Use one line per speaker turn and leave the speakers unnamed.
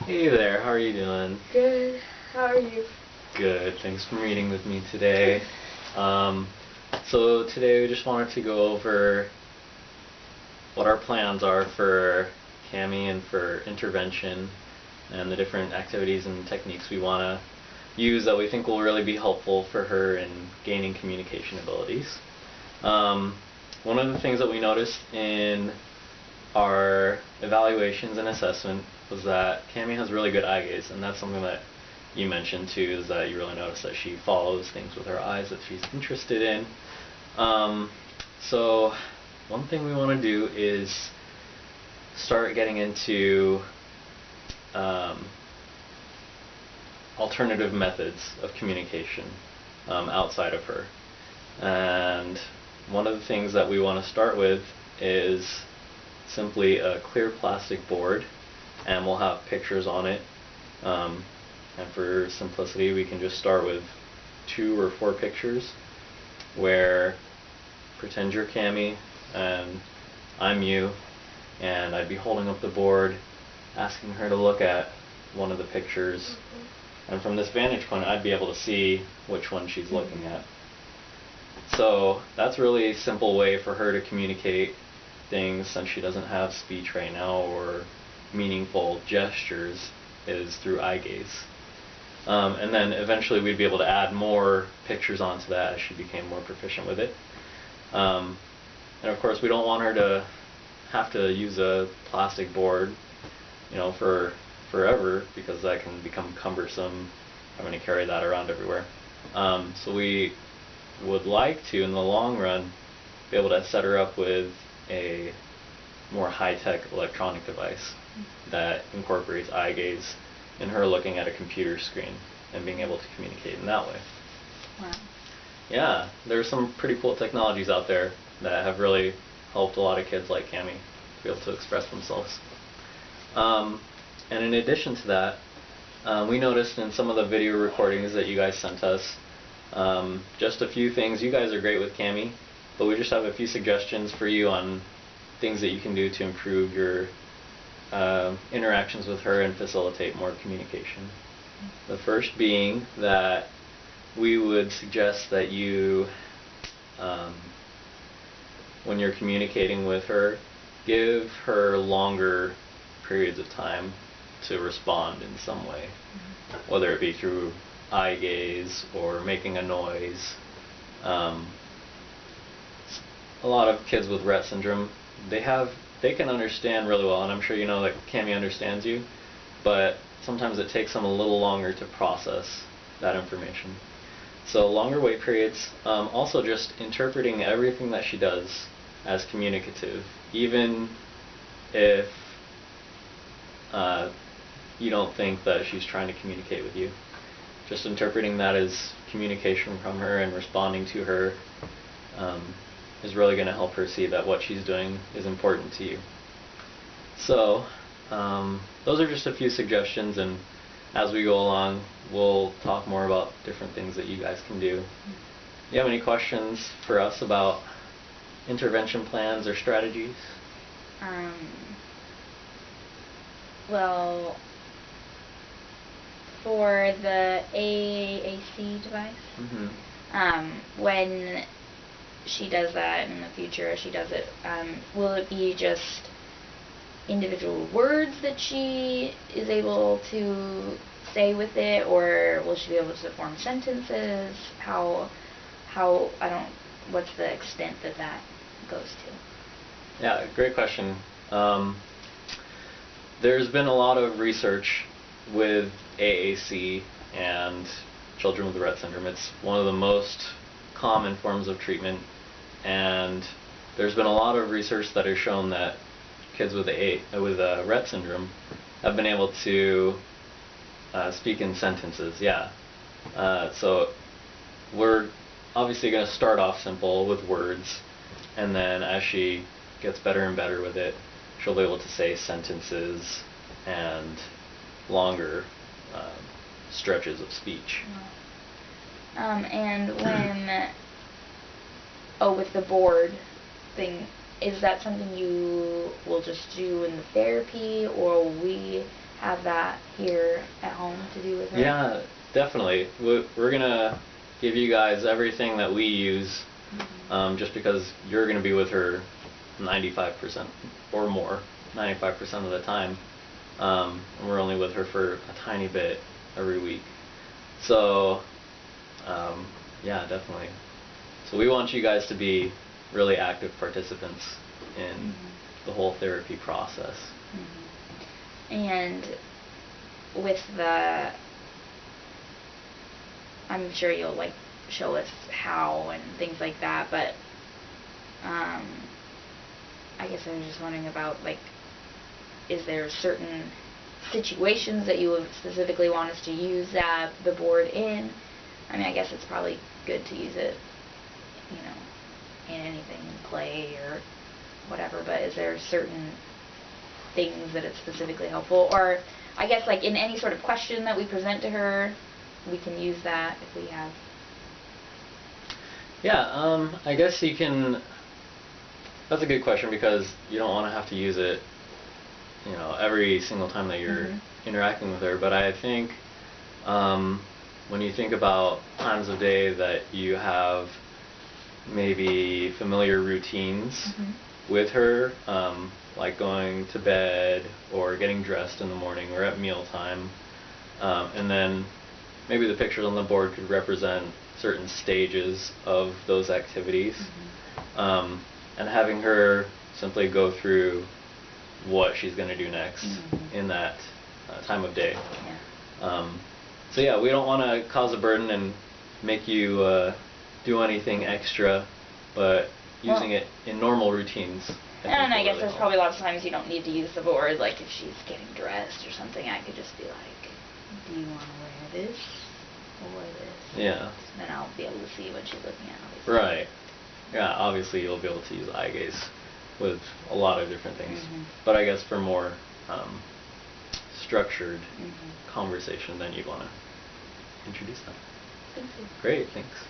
Hey there, how are you doing?
Good. How are you?
Good, thanks for meeting with me today. Um, so today we just wanted to go over what our plans are for Cami and for intervention and the different activities and techniques we want to use that we think will really be helpful for her in gaining communication abilities. One of the things that we noticed in our evaluations and assessment was that Cami has really good eye gaze, and that's something that you mentioned too, is that you really notice that she follows things with her eyes that she's interested in. So one thing we want to do is start getting into alternative methods of communication outside of her. And one of the things that we want to start with is simply a clear plastic board, and we'll have pictures on it. And for simplicity, we can just start with 2 or 4 pictures where pretend you're Cami and I'm you, and I'd be holding up the board asking her to look at one of the pictures, and from this vantage point I'd be able to see which one she's looking at. So that's really a simple way for her to communicate things, since she doesn't have speech right now or meaningful gestures, is through eye gaze. And then eventually we'd be able to add more pictures onto that as she became more proficient with it. And of course we don't want her to have to use a plastic board, for forever, because that can become cumbersome having to carry that around everywhere. So we would like to, in the long run, be able to set her up with a more high-tech electronic device that incorporates eye gaze and her looking at a computer screen and being able to communicate in that way.
Wow.
Yeah, there's some pretty cool technologies out there that have really helped a lot of kids like Cami to be able to express themselves. And in addition to that, we noticed in some of the video recordings that you guys sent us, just a few things. You guys are great with Cami, but we just have a few suggestions for you on things that you can do to improve your interactions with her and facilitate more communication. The first being that we would suggest that you, when you're communicating with her, give her longer periods of time to respond in some way, whether it be through eye gaze or making a noise. A lot of kids with Rett syndrome, they can understand really well, and I'm sure you know that Cami understands you, but sometimes it takes them a little longer to process that information. So longer wait periods, also just interpreting everything that she does as communicative, even if you don't think that she's trying to communicate with you. Just interpreting that as communication from her and responding to her is really going to help her see that what she's doing is important to you. So those are just a few suggestions, and as we go along we'll talk more about different things that you guys can do. Do you have any questions for us about intervention plans or strategies?
Well, for the AAC device, when she does that in the future, as she does it, will it be just individual words that she is able to say with it, or will she be able to form sentences? What's the extent that that goes to?
Yeah, great question. There's been a lot of research with AAC and children with Rett syndrome. It's one of the most common forms of treatment, and there's been a lot of research that has shown that kids with Rett syndrome have been able to speak in sentences. Yeah. So we're obviously going to start off simple with words, and then as she gets better and better with it, she'll be able to say sentences and longer stretches of speech.
And when, with the board thing, is that something you will just do in the therapy, or will we have that here at home to do with her?
Yeah, definitely. We're gonna give you guys everything that we use, just because you're gonna be with her 95% or more, 95% of the time. And we're only with her for a tiny bit every week. So, yeah, definitely. So we want you guys to be really active participants in the whole therapy process.
And with I'm sure you'll like show us how and things like that, but I guess I was just wondering about, like, is there certain situations that you would specifically want us to use the board in? I mean, I guess it's probably good to use it, you know, in anything, play or whatever, but is there certain things that it's specifically helpful? Or I guess, like, in any sort of question that we present to her, we can use that if we have.
Yeah, I guess you can. That's a good question, because you don't want to have to use it, you know, every single time that you're interacting with her. But I think when you think about times of day that you have maybe familiar routines with her, like going to bed or getting dressed in the morning or at mealtime, and then maybe the pictures on the board could represent certain stages of those activities, and having her simply go through what she's going to do next in that time of day. So yeah, we don't want to cause a burden and make you do anything extra, but using it in normal routines.
And I guess there's probably lots of times you don't need to use the board. Like if she's getting dressed or something, I could just be like, do you want to wear this or this?
Yeah.
Then I'll be able to see what she's looking at, obviously.
Right. Yeah, obviously you'll be able to use eye gaze with a lot of different things. But I guess for more structured conversation, then you'd want to introduce that.
Thank you.
Great, thanks.